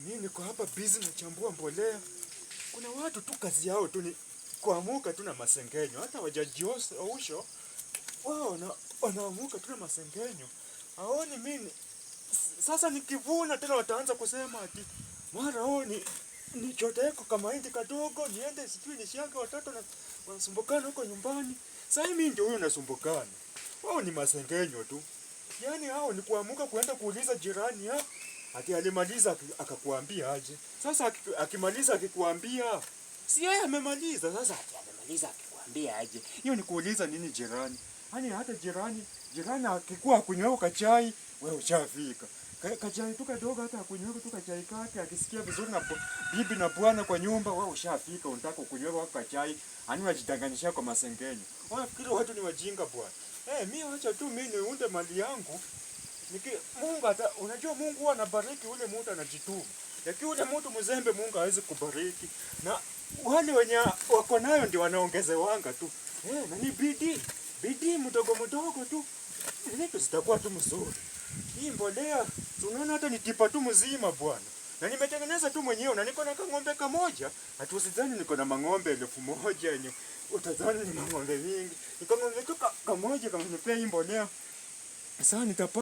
Mimi niko hapa busy nachambua mbolea. Kuna watu tu kazi yao tu ni kuamuka tu na masengenyo. Hata wajajiosha usho. Wao wanaamuka tu na masengenyo. Haoni mimi. Sasa nikivuna tena wataanza kusema ati mara ni choteko kama hindi kadogo niende sijui nishiage watoto na wanasumbukana huko nyumbani. Sasa mimi ndio huyo nasumbukana. Wao ni masengenyo tu. Yaani hao ni kuamuka kuenda kuuliza jirani ha? Ati alimaliza akakuambia aje. Sasa akimaliza akikuambia si yeye amemaliza. Sasa ati amemaliza akikuambia aje. Hiyo ni kuuliza nini jirani? Yaani hata jirani akikuwa kunywa kachai wewe ushafika. Kachai tu kadogo hata akunywa tu kachai kake akisikia vizuri na bibi na bwana kwa nyumba wewe ushafika unataka kunywa kachai. Yaani unajidanganisha kwa masengenyo. Wafikiri watu ni wajinga bwana. Mimi acha tu mimi niunde mali yangu. Mungu unajua Mungu huwa anabariki ule mtu anajituma. Lakini ule mtu mzembe Mungu hawezi kubariki. Na wale wenye wako nayo ndio wanaongezewanga tu. Na ni bidii mdogo tu. Vitu zitakuwa tu mzuri. Hii mbolea tunaona hata nitipa tu mzima bwana. Na nimetengeneza tu mwenyewe na niko na ng'ombe kamoja. Hata usidhani niko na mang'ombe 1000 yenye utadhani ni ng'ombe mingi. Niko na ng'ombe tu kamoja kama nipea hii mbolea. Sasa nitapata